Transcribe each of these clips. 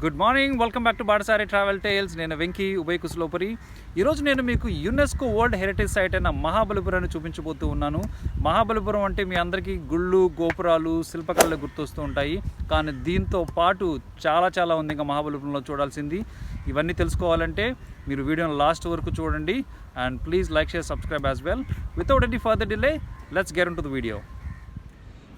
Good morning, welcome back to Batasari travel tiles. నేను వెంకీ ఉభయ కుస్లోపరి. ఈరోజు నేను మీకు యునెస్కో వరల్డ్ హెరిటేజ్ సైట్ అయిన మహాబలిపురాన్ని చూపించబోతూ ఉన్నాను. మహాబలిపురం అంటే మీ అందరికీ గుళ్ళు, గోపురాలు, శిల్పకళలు గుర్తొస్తూ ఉంటాయి. కానీ దీంతో పాటు చాలా ఉంది ఇంకా మహాబలిపురంలో చూడాల్సింది. ఇవన్నీ తెలుసుకోవాలంటే మీరు వీడియోని లాస్ట్ వరకు చూడండి. And please like, share, subscribe as well. Without any further delay, let's get into the video.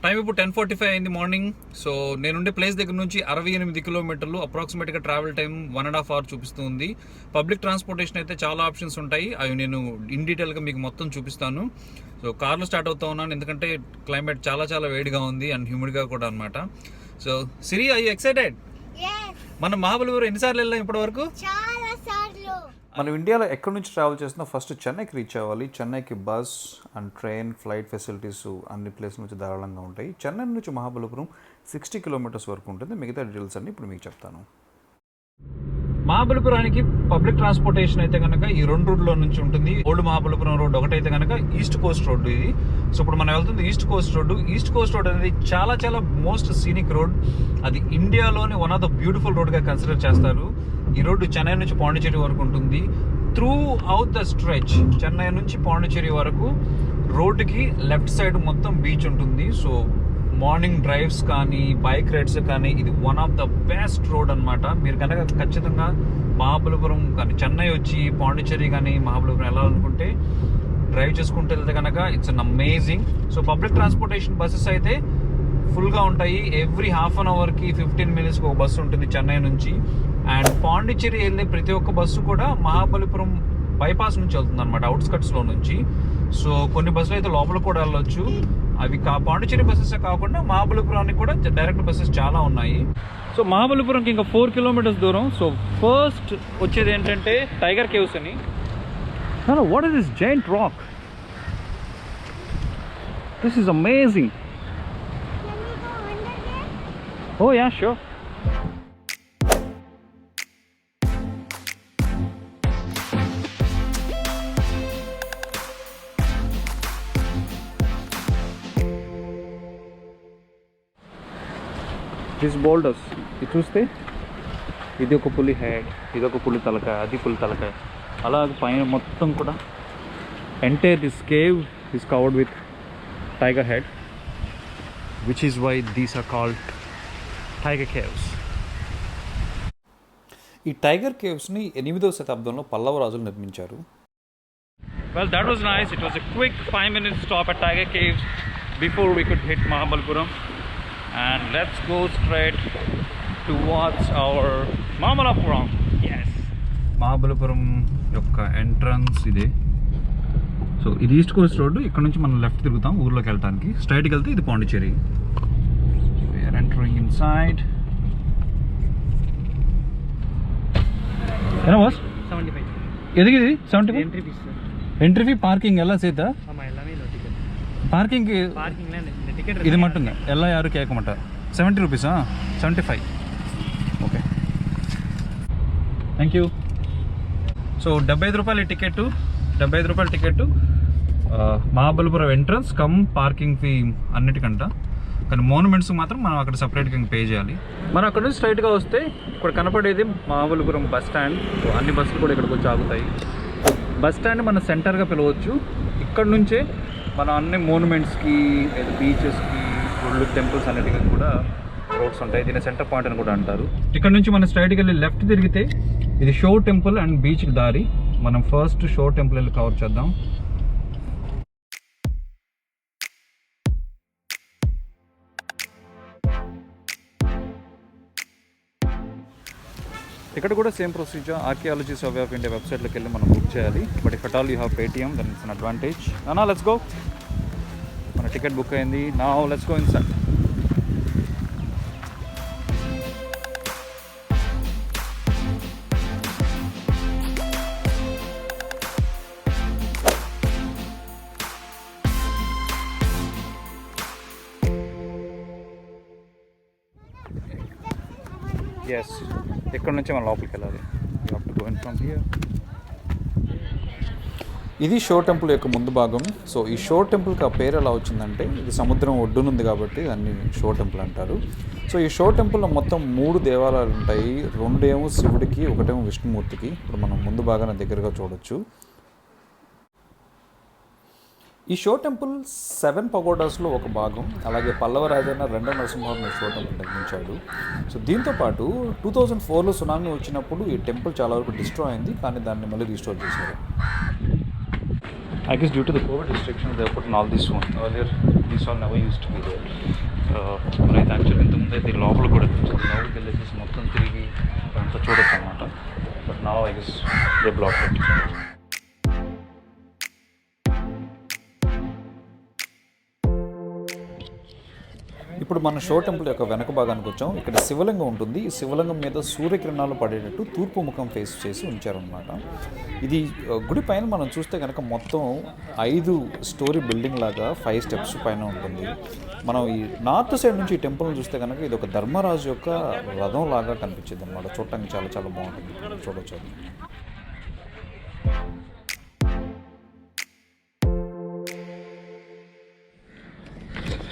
Time ఇప్పుడు 10:45 అయింది మార్నింగ్. సో నేనుండే ప్లేస్ దగ్గర నుంచి 68 కిలోమీటర్లు, అప్రాక్సిమేట్గా ట్రావెల్ టైం 1.5 hours చూపిస్తుంది. పబ్లిక్ ట్రాన్స్పోర్టేషన్ అయితే చాలా ఆప్షన్స్ ఉంటాయి. అవి నేను ఇన్ డీటెయిల్గా మీకు మొత్తం చూపిస్తాను. సో కార్లో స్టార్ట్ అవుతా ఉన్నాను, ఎందుకంటే క్లైమేట్ చాలా వేడిగా ఉంది అండ్ హ్యూమిడ్గా కూడా అనమాట. So Siri, I you excited? మనం మహాబలిపురం ఎన్నిసార్లు వెళ్ళాం ఇప్పటి వరకు? మనం ఇండియాలో ఎక్కడి నుంచి ట్రావెల్ చేసినా ఫస్ట్ చెన్నైకి రీచ్ అవ్వాలి. చెన్నైకి bus and train, flight facilities అన్ని ప్లేస్ నుంచి ధారాళంగా ఉంటాయి. చెన్నై నుంచి మహాబలిపురం 60 kilometers వరకు ఉంటుంది. మిగతా డీటెయిల్స్ అన్ని ఇప్పుడు మీకు చెప్తాను. మహాబలిపురానికి పబ్లిక్ ట్రాన్స్పోర్టేషన్ అయితే కనుక ఈ 2 రూట్లో నుంచి ఉంటుంది. ఓల్డ్ మహాబలిపురం రోడ్ ఒకటైతే కనుక ఈస్ట్ కోస్ట్ రోడ్ ఇది. సో ఇప్పుడు మనం వెళ్తుంది East Coast Road. East Coast Road అనేది చాలా మోస్ట్ సీనిక్ రోడ్. అది ఇండియాలోని వన్ ఆఫ్ ద బ్యూటిఫుల్ రోడ్గా కన్సిడర్ చేస్తారు. ఈ రోడ్డు చెన్నై నుంచి పాండిచేరి వరకు ఉంటుంది. Throughout the stretch Chennai నుంచి పాండిచేరి వరకు రోడ్డుకి లెఫ్ట్ సైడ్ మొత్తం బీచ్ ఉంటుంది. సో మార్నింగ్ డ్రైవ్స్ కానీ, బైక్ రైడ్స్ కానీ ఇది one of the best road అనమాట. మీరు కనుక ఖచ్చితంగా మహాబలిపురం కానీ చెన్నై వచ్చి పాండిచేరి కానీ మహాబలిపురం వెళ్ళాలనుకుంటే డ్రైవ్ చేసుకుంటూ వెళ్తే కనుక it's an amazing. So public transportation buses అయితే ఫుల్గా ఉంటాయి. ఎవ్రీ హాఫ్ అన్ అవర్కి 15 minutesకి ఒక బస్సు ఉంటుంది చెన్నై నుంచి. అండ్ పాండిచేరి వెళ్ళే ప్రతి ఒక్క బస్సు కూడా మహాబలిపురం బైపాస్ నుంచి వెళ్తుంది అనమాట, అవుట్స్కట్స్లో నుంచి. సో కొన్ని బస్సులు అయితే లోపల కూడా వెళ్ళొచ్చు. అవి పాండిచేరి బస్సెస్ కాకుండా మహాబలిపురానికి కూడా డైరెక్ట్ బస్సెస్ చాలా ఉన్నాయి. సో మహాబలిపురంకి ఇంకా 4 kilometers దూరం. సో ఫస్ట్ వచ్చేది ఏంటంటే టైగర్ కేవ్స్ అని. What is this giant rock? This is amazing. Oh yeah, sure. These boulders, ఇది చూస్తే ఇది ఒక పులి హెడ్, ఇది ఒక పులి తలకాయ, అది పులి తలకాయ. అలాగే పైన మొత్తం కూడా entire this cave is covered with tiger head, which is why these are called tiger caves. ఈ టైగర్ కేవ్స్ని 8వ శతాబ్దంలో పల్లవ రాజులు నిర్మించారు. Well, that was nice. It was a quick 5-minute stop at Tiger Caves before we could hit Mahabalipuram. And let's go straight towards our Mamallapuram. Yes. Mahabalipuram యొక్క entrance ఇదే. So ఇది east Coast road. ఇక్కడ నుంచి మనం left తిరుగుతాం ఊర్లోకి వెళ్ళడానికి. స్ట్రైట్కి వెళ్తే ఇది Pondicherry. Entering inside. What was 75? ಎದಗಿದೆ 75? Entry fee sir. Entry fee parking ಎಲ್ಲ ಸೇತಾ? ಆಮಾ ಎಲ್ಲಾமே ನೋ ಟಿಕೆಟ್. Parking ಲ ಟಿಕೆಟ್ ಇದು ಮಟ್ಟಂಗ ಎಲ್ಲ ಯಾರು ಕೇಳಕ ಮಟ್ಟ 70 rupees 75. Okay, thank you. So 75 రూపాయల టికెట్, 75 రూపాయల ticket Mahabalipuram entrance cum parking fee అన్నిటికంట. కానీ మోనుమెంట్స్ మాత్రం మనం అక్కడ సపరేట్గా పే చేయాలి. మనం అక్కడ నుంచి స్ట్రైట్గా వస్తే ఇక్కడ కనపడేది మహాబలిపురం బస్ స్టాండ్. సో అన్ని బస్సులు కూడా ఇక్కడికి వచ్చి ఆగుతాయి. బస్ స్టాండ్ మన సెంటర్గా పిలవచ్చు. ఇక్కడ నుంచే మనం అన్ని మోనుమెంట్స్కి, బీచెస్కి, గుళ్ళు, టెంపుల్స్ అన్నిటికీ కూడా రోడ్స్ ఉంటాయి. దీని సెంటర్ పాయింట్ అని కూడా అంటారు. ఇక్కడ నుంచి మనం స్ట్రైట్కి వెళ్ళి లెఫ్ట్ తిరిగితే ఇది షో టెంపుల్ అండ్ బీచ్కి దారి. మనం ఫస్ట్ షో టెంపుల్ వెళ్ళి కవర్ చేద్దాం. ఇక్కడ కూడా same procedure. Archaeology survey of India వెబ్సైట్లోకి వెళ్ళి మనం బుక్ చేయాలి. But if at all you have Paytm then it's an advantage. నా లెట్స్ గో. మన టికెట్ బుక్ అయింది. నా లెట్స్ గో ఇన్సైడ్. ఎస్, ఇక్కడ నుంచి మనం లోపలికి వెళ్ళాలి. You have to go in from here. ఇది షో టెంపుల్ యొక్క ముందు భాగం. సో ఈ షో టెంపుల్కి ఆ పేరు ఎలా వచ్చిందంటే ఇది సముద్రం ఒడ్డునుంది కాబట్టి దాన్ని షో టెంపుల్ అంటారు. సో ఈ షో టెంపుల్లో మొత్తం 3 దేవాలయాలు ఉంటాయి. 2 ఏమో శివుడికి, 1 ఏమో విష్ణుమూర్తికి. ఇప్పుడు మనం ముందు భాగాన దగ్గరగా చూడొచ్చు. ఈ షో టెంపుల్ 7 పగోడాస్లో ఒక భాగం. అలాగే పల్లవ రాజైన 2వ నరసింహవర్మ షో టెంపుల్ నిర్మించాడు. సో దీంతోపాటు 2004లో సునామీ వచ్చినప్పుడు ఈ టెంపుల్ చాలా వరకు డిస్ట్రాయ్ అయింది, కానీ దాన్ని మళ్ళీ రీస్టోర్ చేశారు. I guess due to the COVID restrictions, they have put in all this one. Earlier, these all never used to be there. మనైతే యాక్చువల్లీ ఇంతకుముందు అయితే లోపల కూడా లోపలికి వెళ్ళేసి మొత్తం తిరిగి అంతా చూడొచ్చు అనమాట. But now I guess they block it. ఇప్పుడు మన షో టెంపుల్ యొక్క వెనక భాగానికి వచ్చాం. ఇక్కడ శివలింగం ఉంటుంది. ఈ శివలింగం మీద సూర్యకిరణాలు పడేటట్టు తూర్పు ముఖం ఫేస్ చేసి ఉంచారనమాట. ఇది గుడి పైన మనం చూస్తే కనుక మొత్తం 5 స్టోరీ బిల్డింగ్ లాగా 5 స్టెప్స్ పైన ఉంటుంది. మనం ఈ నార్త్ సైడ్ నుంచి ఈ టెంపుల్ని చూస్తే కనుక ఇది ఒక ధర్మరాజు యొక్క రథం లాగా కనిపించింది అనమాట. చూడటానికి చాలా చాలా బాగుంటుంది. చూడొచ్చు అది.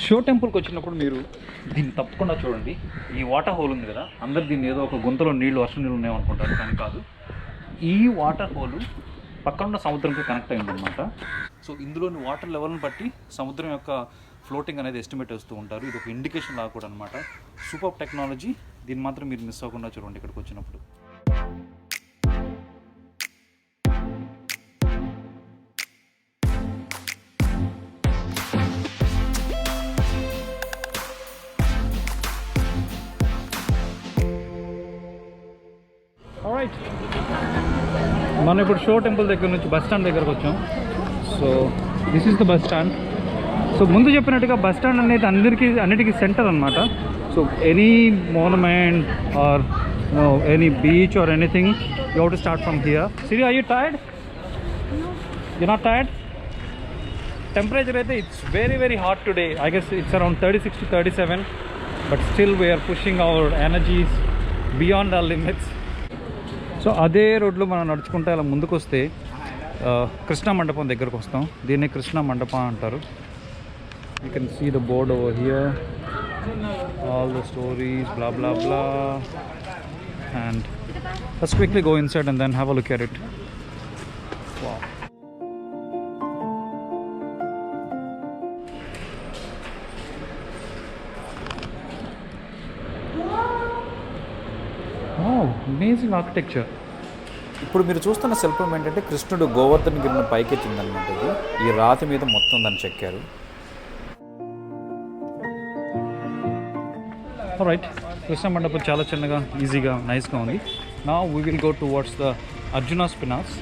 షో టెంపుల్కి వచ్చినప్పుడు మీరు దీన్ని తప్పకుండా చూడండి. ఈ వాటర్ హోల్ ఉంది కదా, అందరు దీన్ని ఏదో ఒక గుంతలో వర్షం నీళ్ళు ఉన్నాయనుకుంటారు, కానీ కాదు. ఈ వాటర్ హోలు పక్కనున్న సముద్రంకి కనెక్ట్ అయింది అనమాట. సో ఇందులోని వాటర్ లెవెల్ని బట్టి సముద్రం యొక్క ఫ్లోటింగ్ అనేది ఎస్టిమేట్ వేస్తూ ఉంటారు. ఇది ఒక ఇండికేషన్ లాగా కూడా అనమాట. Super technology. దీన్ని మాత్రం మీరు మిస్ అవ్వకుండా చూడండి ఇక్కడికి వచ్చినప్పుడు. మనం ఇప్పుడు షో టెంపుల్ దగ్గర నుంచి బస్ స్టాండ్ దగ్గరకు వచ్చాం. So this is the bus stand. So ముందు చెప్పినట్టుగా బస్ స్టాండ్ అనేది అన్నిటికీ సెంటర్ అనమాట. So any monument or any beach or anything you have to start from here. Siri, are you tired? You not tired? Temperature అయితే it's very very hot today. I guess it's around 36 to 37, but still we're pushing our energies beyond our limits. So అదే రోడ్లో మనం నడుచుకుంటే అలా ముందుకు వస్తే కృష్ణా మండపం దగ్గరకు వస్తాం. దీన్ని కృష్ణా మండపం అంటారు. You can see the board over here, all the stories blah blah blah. And let's quickly go inside and then have a look at it. Wow. Wow, amazing architecture. ఇప్పుడు మీరు చూస్తున్న శిల్పం ఏంటంటే కృష్ణుడు గోవర్ధన గిరిని పైకెత్తిందనమాట. ఇది ఈ రాతి మీద మొత్తం దాన్ని చెక్కారు. రైట్, కృష్ణ మండపం చాలా చిన్నగా, ఈజీగా, నైస్గా ఉంది. Now we will go towards the Arjuna's penance.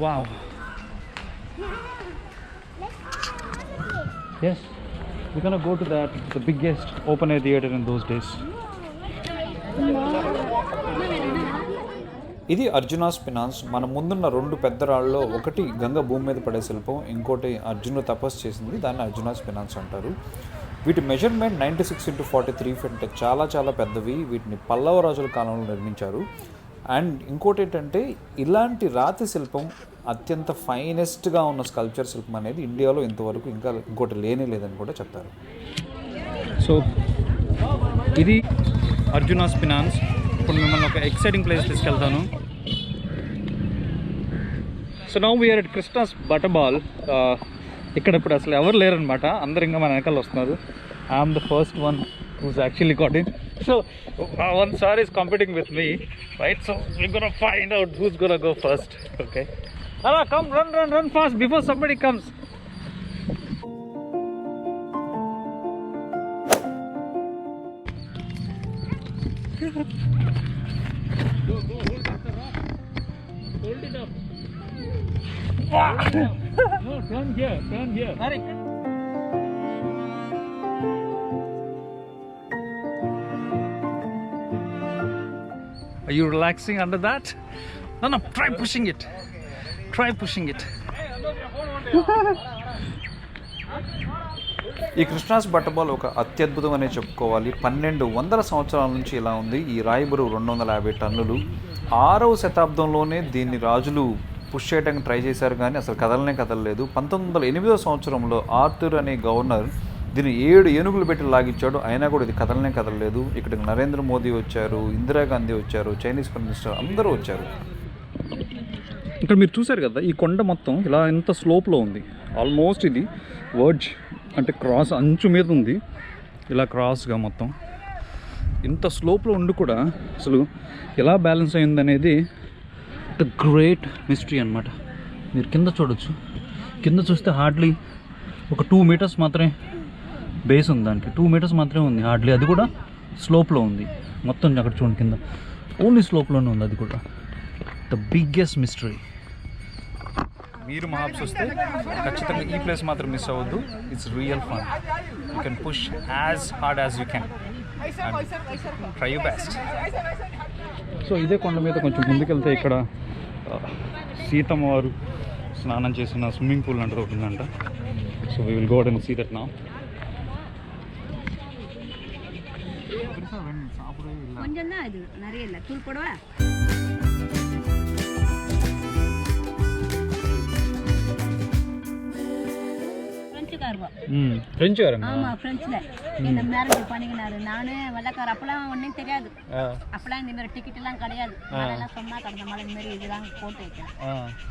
Wow. Yes, we're gonna go to that, the biggest open air theater in those days. ఇది అర్జునాస్ పినాన్స్. మన ముందున్న 2 పెద్ద రాళ్ళలో ఒకటి గంగ భూమి మీద పడే శిల్పం, ఇంకోటి అర్జునుడు తపస్సు చేసింది. దాన్ని అర్జునాస్ పినాన్స్ అంటారు. వీటి మెజర్మెంట్ 96 into 43 feet అంటే చాలా చాలా పెద్దవి. వీటిని పల్లవ రాజుల కాలంలో నిర్మించారు. అండ్ ఇంకోటి ఏంటంటే ఇలాంటి రాతి శిల్పం అత్యంత ఫైనెస్ట్గా ఉన్న స్కల్ప్చర్ శిల్పం అనేది ఇండియాలో ఇంతవరకు ఇంకోటి లేదని కూడా చెప్తారు. సో ఇది అర్జునాస్ పినాన్స్. ఇప్పుడు మిమ్మల్ని ఒక ఎక్సైటింగ్ ప్లేస్ తీసుకెళ్తాను. So now we're at Krishna's butterball. ఇక్కడ ఇప్పుడు అసలు ఎవరు లేరనమాట, అందరు ఇంకా మన వెనకాల వస్తున్నారు. I'm the first one who's actually got in. So one sir is competing with me, right? So we're gonna find out who's gonna go first. Okay, Ara, come, run fast before somebody comes. Hold it up. No, turn here. Sorry. Are you relaxing under that? No, try pushing it. Try pushing it. ఈ కృష్ణాస్ బట్టబాల్ ఒక అత్యద్భుతం అనే చెప్పుకోవాలి. 1200 సంవత్సరాల నుంచి ఇలా ఉంది. ఈ రాయి బరువు 250 టన్నులు. 6వ శతాబ్దంలోనే దీన్ని రాజులు పుష్ చేయడానికి ట్రై చేశారు, కానీ అసలు కదలలేదు. 1908వ సంవత్సరంలో ఆర్థర్ అనే గవర్నర్ దీన్ని 7 ఏనుగులు పెట్టి లాగించాడు, అయినా కూడా ఇది కదలలేదు. ఇక్కడికి నరేంద్ర మోదీ వచ్చారు, ఇందిరాగాంధీ వచ్చారు, చైనీస్ ప్రైమ్ మినిస్టర్ అందరూ వచ్చారు. ఇక్కడ మీరు చూసారు కదా, ఈ కొండ మొత్తం ఇలా ఎంత స్లోప్లో ఉంది. ఆల్మోస్ట్ ఇది వర్జ్ అంటే క్రాస్ అంచు మీద ఉంది, ఇలా క్రాస్గా మొత్తం ఇంత స్లోప్లో ఉండి కూడా అసలు ఎలా బ్యాలెన్స్ అయింది అనేది ద గ్రేట్ మిస్టరీ అనమాట. మీరు కింద చూడొచ్చు, కింద చూస్తే హార్డ్లీ ఒక 2 మీటర్స్ మాత్రమే బేస్ ఉంది, దానికి 2 మీటర్స్ మాత్రమే ఉంది హార్డ్లీ. అది కూడా స్లోప్లో ఉంది మొత్తం. అక్కడ చూడండి కింద ఓన్లీ స్లోప్లోనే ఉంది. అది కూడా ద బిగ్గెస్ట్ మిస్టరీ. మీరు మహాబ్స్ వస్తే ఖచ్చితంగా ఈ ప్లేస్ మాత్రం మిస్ అవ్వద్దు. It's real fun. You can push as hard as you can and try you best. So ఇదే కొండ మీద కొంచెం ముందుకెళ్తే ఇక్కడ సీతమ్మ వారు స్నానం చేసిన స్విమ్మింగ్ పూల్ అంటే ఒకటి ఉందంట. So we will go out and see that now. கொஞ்சம் தான் இது, நிறைய இல்லை. தூள் போடவா? ఫ్రెంచ్ ஆமா ஃப்ரெண்ட்ஸ்ல என்ன மேரேஜ் பண்ணிக்கினாரு. நானு வெள்ளக்கார அப்பெல்லாம் ஒன்றும் தெரியாது. அப்பெல்லாம் இந்த மாதிரி டிக்கெட் எல்லாம் கிடையாது. அதெல்லாம் சொன்னா கடந்த மலை இந்த மாதிரி இதெல்லாம் போட்டு வைக்கிறேன்.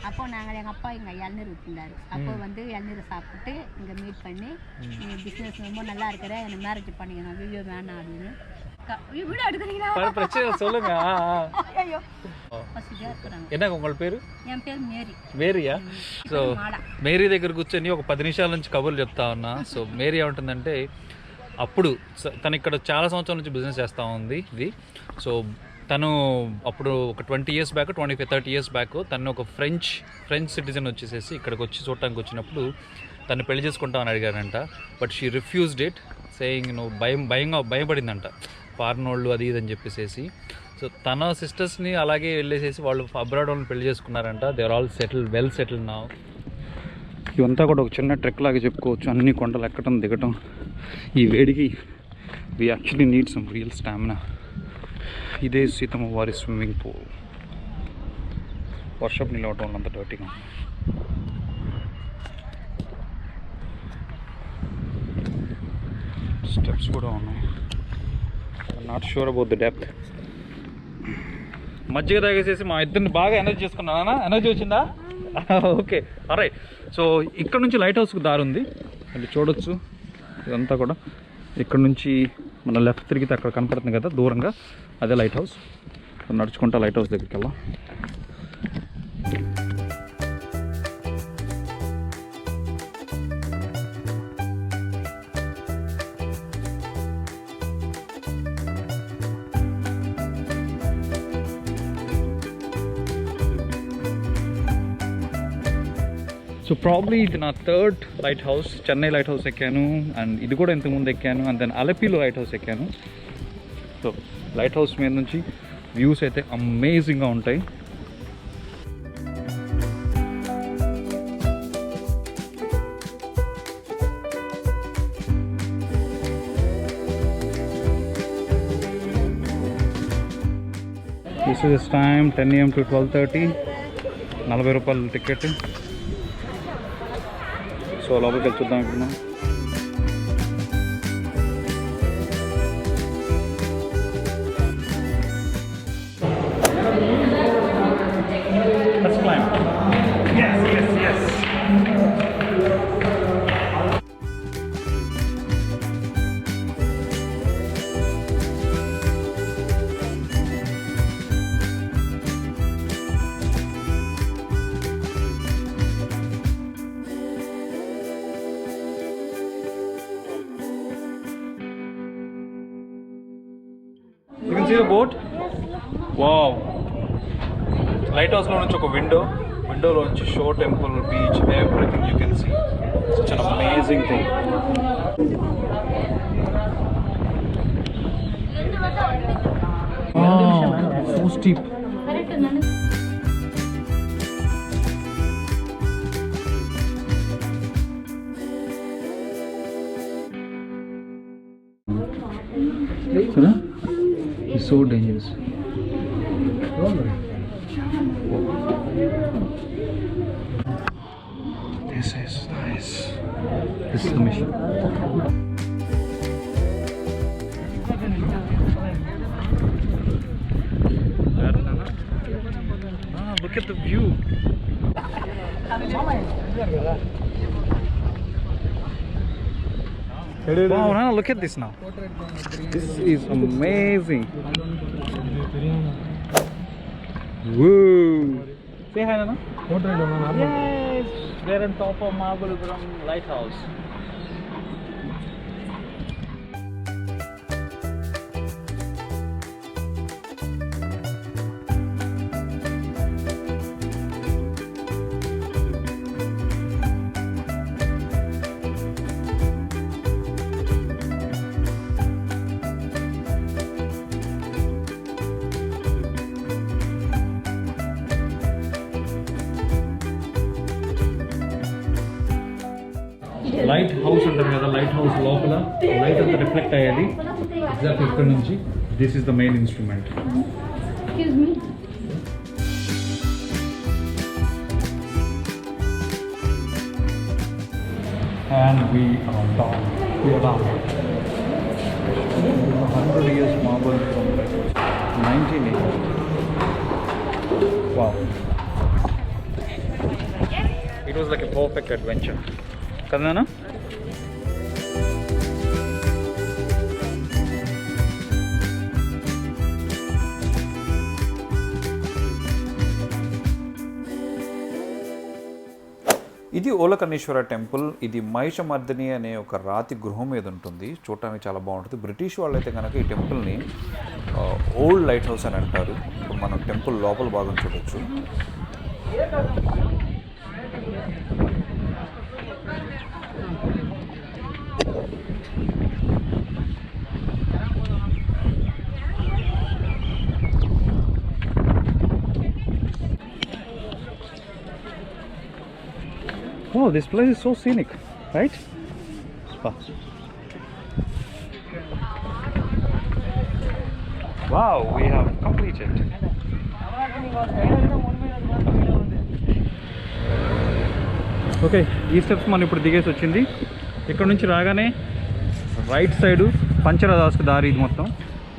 அப்போ நாங்கள் எங்கள் அப்பா இங்கே இளநீர் விற்றுந்தாரு. அப்போ வந்து இளநீர் சாப்பிட்டு இங்கே மீட் பண்ணி பிஸ்னஸ் ரொம்ப நல்லா இருக்கிற என்ன மேரேஜ் பண்ணிக்கணும். வீடியோ வேணாம் அப்படின்னு வீடியோ எடுக்கிறீங்களா? சொல்லுங்க. என்ன உங்கள் పేరు? என் பேர் மேரி. మేరీయా? సో మేరీ దగ్గర కూర్చొని ఒక 10 నిమిషాల నుంచి కబుర్లు చెప్తా ఉన్నా. సో మేరీ ఏమంటుందంటే, అప్పుడు తను ఇక్కడ చాలా సంవత్సరాల నుంచి బిజినెస్ చేస్తూ ఉంది ఇది. సో తను అప్పుడు ఒక 20 ఇయర్స్ బ్యాక్, 25-30 ఇయర్స్ బ్యాక్ తను ఒక ఫ్రెంచ్ సిటిజన్ వచ్చేసేసి ఇక్కడికి వచ్చి చూడటానికి వచ్చినప్పుడు తను పెళ్లి చేసుకుంటామని అడిగారంట. But she refused it, saying నువ్వు భయపడిందంట ఫారిన్ వాళ్ళు అది ఇది అని చెప్పేసి. సో తన సిస్టర్స్ని అలాగే వెళ్ళేసేసి వాళ్ళు అబ్రాడ్ వాళ్ళని పెళ్లి చేసుకున్నారంట. They are all well settled now. ఇవంతా కూడా ఒక చిన్న ట్రెక్ లాగా చెప్పుకోవచ్చు. అన్ని కొండలు ఎక్కడం దిగటం. ఈ వేడికి we actually need some real stamina. ఇదే సీతమ్మ వారి స్విమ్మింగ్ పూల్. వర్షపు నీళ్ళు అవటం వల్ల అంత డర్టీగా. స్టెప్స్ కూడా ఉన్నాయి. Not sure about the depth. మజ్జిగ తాగేసేసి మా ఇద్దరిని బాగా ఎనర్జీ చేసుకున్నానా? ఎనర్జీ వచ్చిందా? Okay, right. సో ఇక్కడ నుంచి లైట్ హౌస్కి దారి ఉంది, అది చూడొచ్చు. ఇదంతా కూడా ఇక్కడ నుంచి మన లెఫ్ట్ తిరిగితే అక్కడ కనపడుతుంది కదా దూరంగా, అదే లైట్ హౌస్. నడుచుకుంటా లైట్ హౌస్ దగ్గరికి వెళ్ళాం. సో ప్రాబ్లీ ఇది నా 3rd light house. Chennai light house ఎక్కాను, అండ్ ఇది కూడా ఇంతకుముందు ఎక్కాను, అండ్ దెన్ అలపిలో లైట్ హౌస్ ఎక్కాను. సో లైట్ హౌస్ మీద నుంచి వ్యూస్ అయితే అమేజింగ్గా ఉంటాయి. This is time 10 AM to 12:30. 40 రూపాయలు టికెట్. సో లోపలికి వెళ్ళి చూద్దాం ఇప్పుడు మనం. You can see the boat. Wow. Light house lo nunchi oka window lo nunchi show, temple, beach, everything you can see. Such an amazing thing. Wow. So steep. It's so dangerous. This is nice. This is the mission. Look at the view. Wow, Nana, look at this now. This is amazing. Whoa. Say hi, Nana. Yes, we're on top of Mahabalipuram Lighthouse. Light house ఉంటుంది కదా, light house లోపల light అంతా reflect అయ్యేది exact ఇక్కడ నుంచి. This is the main instrument. And we are down. We are down. 100 years marble from 1980. Wow. It was like a perfect adventure. Kadana? ఇది ఓలకన్నేశ్వర temple. ఇది మహిషమర్దిని అనే ఒక రాతి గృహం మీద ఉంటుంది. చూడటానికి చాలా బాగుంటుంది. బ్రిటిష్ వాళ్ళైతే కనుక ఈ టెంపుల్ని ఓల్డ్ లైట్ హౌస్ అని అంటారు. ఇప్పుడు మనం టెంపుల్ లోపల భాగం చూడొచ్చు. Wow, this place is so scenic, right? Wow, we have completed. Okay, ఈ స్టెప్స్ మనం ఇప్పుడు దిగేసి వచ్చింది. ఇక్కడ నుంచి రాగానే రైట్ సైడు పంచరదాస్కి దారి ఇది మొత్తం.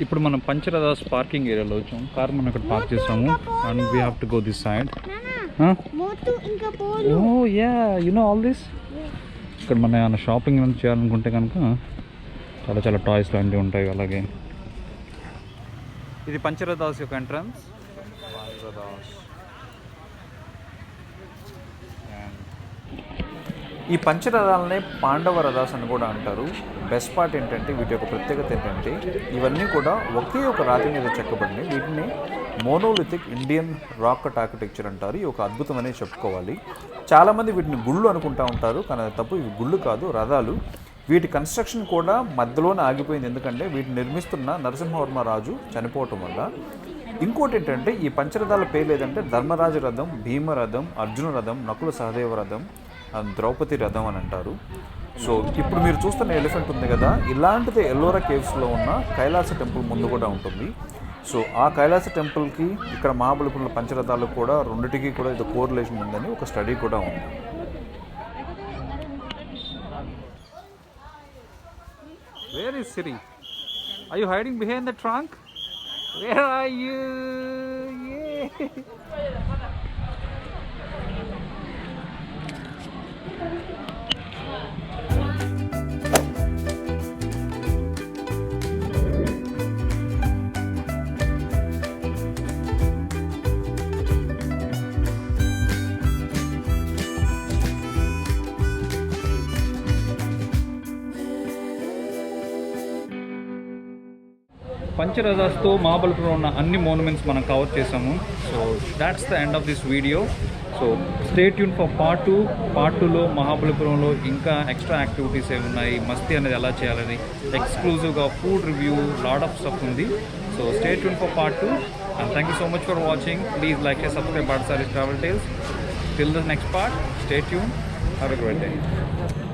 ఇప్పుడు మనం పంచరదాస్ పార్కింగ్ ఏరియాలో వచ్చాం. కార్ మనం ఇక్కడ పార్క్ చేసాము and we have to go this side. Oh yeah, you know all this. ఇక్కడ మన ఏమైనా షాపింగ్ చేయాలనుకుంటే కనుక చాలా చాలా టాయ్స్ లాంటివి ఉంటాయి. అలాగే ఇది పంచరదాస్ యొక్క ఎంట్రన్స్. ఈ పంచరథాలనే పాండవ రథాస్ అని కూడా అంటారు. బెస్ట్ పార్ట్ ఏంటంటే వీటి యొక్క ప్రత్యేకత ఏంటంటే ఇవన్నీ కూడా ఒకే ఒక రాతి మీద చెక్కబడినాయి. వీటిని monolithic Indian rock cut architecture అంటారు. ఈ ఒక అద్భుతం అనేది చెప్పుకోవాలి. చాలామంది వీటిని గుళ్ళు అనుకుంటా ఉంటారు, కానీ అది తప్పు. ఇవి గుళ్ళు కాదు, రథాలు. వీటి కన్స్ట్రక్షన్ కూడా మధ్యలోనే ఆగిపోయింది. ఎందుకంటే వీటిని నిర్మిస్తున్న నరసింహవర్మ రాజు చనిపోవటం వల్ల. ఇంకోటి ఏంటంటే ఈ పంచరథాల పేర్లు ఏదంటే ధర్మరాజ రథం, భీమరథం, అర్జున రథం, నకుల సహదేవ రథం, ద్రౌపది రథం అని అంటారు. సో ఇప్పుడు మీరు చూస్తున్న ఎలిఫెంట్ ఉంది కదా, ఇలాంటిది ఎల్లోరా కేవ్స్లో ఉన్న కైలాస టెంపుల్ ముందు కూడా ఉంటుంది. సో ఆ కైలాస టెంపుల్కి ఇక్కడ మహాబలిపురం పంచరథాలకు కూడా రెండిటికి కూడా ఇది కోరిలేషన్ ఉందని ఒక స్టడీ కూడా ఉంది. Where is Siri? Are you hiding behind the trunk? Where are you? Yeah. పంచరథాస్తో Mahabalipuram ఉన్న అన్ని మోనుమెంట్స్ మనం కవర్ చేసాము. So that's the end of this video. So stay tune for part 2. Part 2లో మహాబలిపురంలో ఇంకా ఎక్స్ట్రా యాక్టివిటీస్ ఏమి ఉన్నాయి, మస్తీ అనేది ఎలా చేయాలని, ఎక్స్క్లూజివ్గా food review, lot of stuff ఉంది. So stay tune for part 2. And thank you so much for watching. Please like and subscribe Bharat Sarees Travel Tales. Till the next part, stay tuned. Have a great day.